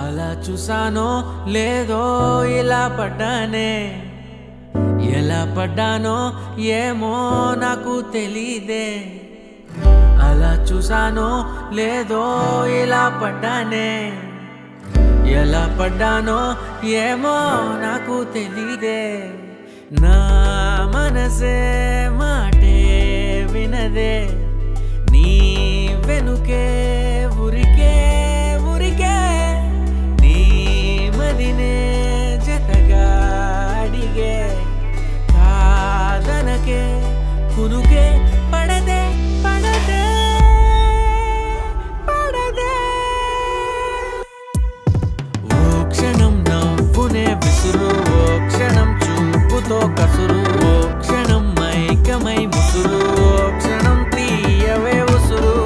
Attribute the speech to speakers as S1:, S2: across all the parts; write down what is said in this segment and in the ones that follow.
S1: అలా చూసానో లేదో ఇలా పడ్డానే, ఎలా పడ్డానో ఏమో నాకు తెలీదే. అలా చూసానో లేదో ఇలా పడ్డానే, ఎలా పడ్డానో ఏమో నాకు తెలీదే. నా మనసే మాటే వినదే, నీ వెనుకే ఉరికే ఉరికే, నీ మదినే జతగా అడిగే, కాదనకే కునుకే పడదే పడదే పడదే. ఓ క్షణం నవ్వునే విసురు, ఓ క్షణం చూపుతో కసురు, ఓ క్షణం మైకమై ముసురు, ఓ క్షణం తీయవే ఉసురు.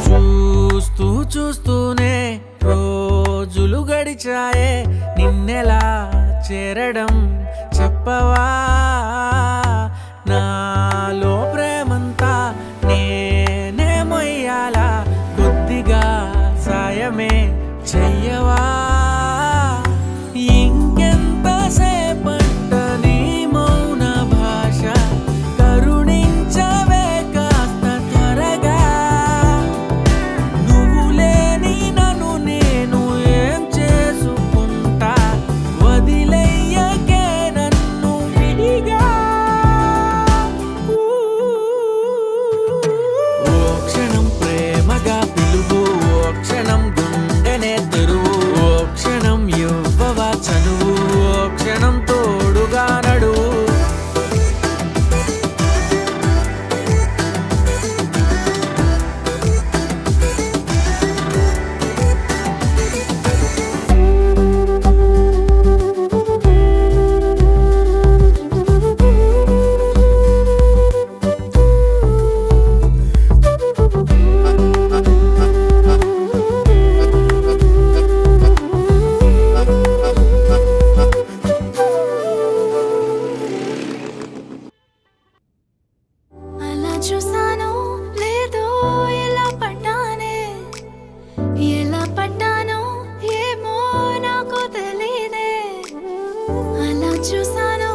S1: చూస్తూ చూస్తూనే రోజులు గడిచాయే, నిన్నెలా చేరడం చెప్పవా. నాలో ప్రేమంతా నేనే మొయ్యాలా, కొద్దిగా సాయమే చెయ్యవా. ఇంకెంత సేపంట నీ మౌన భాష, కరుణించవే కాస్త త్వరగా. నువ్వు లేని నన్ను నేను ఏం చేసుకుంటా, వదిలేయకే నన్ను విడిగా. ఓ క్షణం ప్రేమగా పిలువు, ఓ క్షణం గుండెనే తెరువు, ఓ క్షణం ఇవ్వవా చనువు, ఓ క్షణం తోడుగా నడువు.
S2: అలా చూసానో లేదో ఎలా పడ్డానే, ఎలా పడ్డానో ఏమో నాకు తెలీదే. అలా చూసానో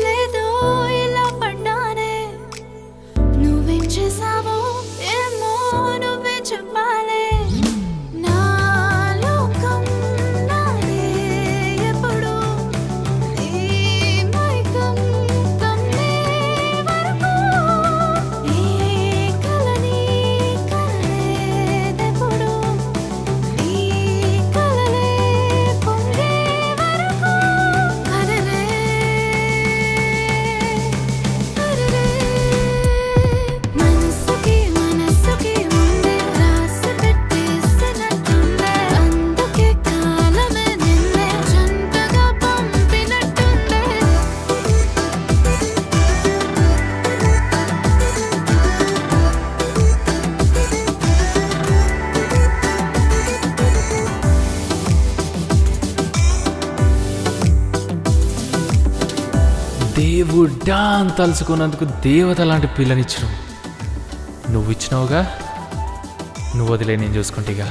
S2: లేదో ఎలా పడ్డానే, నువ్వేం చేసావో ఏమో నువ్వే చెప్పాలే. నా లోకం నాదే ఎప్పుడు, ఈ మైకం కమ్మే వరకు, ఈ కలని కలలేదెప్పుడు, ఈ కలలే పొంగే వరకు. కలలే కలలే మనసుకి మనసుకి ముందే రాసి పెట్టేసినట్టుందే, అందుకే కాలమే నిన్నే జంటగా పంపినట్టుందే.
S3: దేవుడా అని తలుచుకున్నందుకు దేవత లాంటి పిల్లనిచ్చినావు. నువ్వు ఇచ్చినావుగా, నువ్వు వదిలే నేను చూసుకుంటేగా.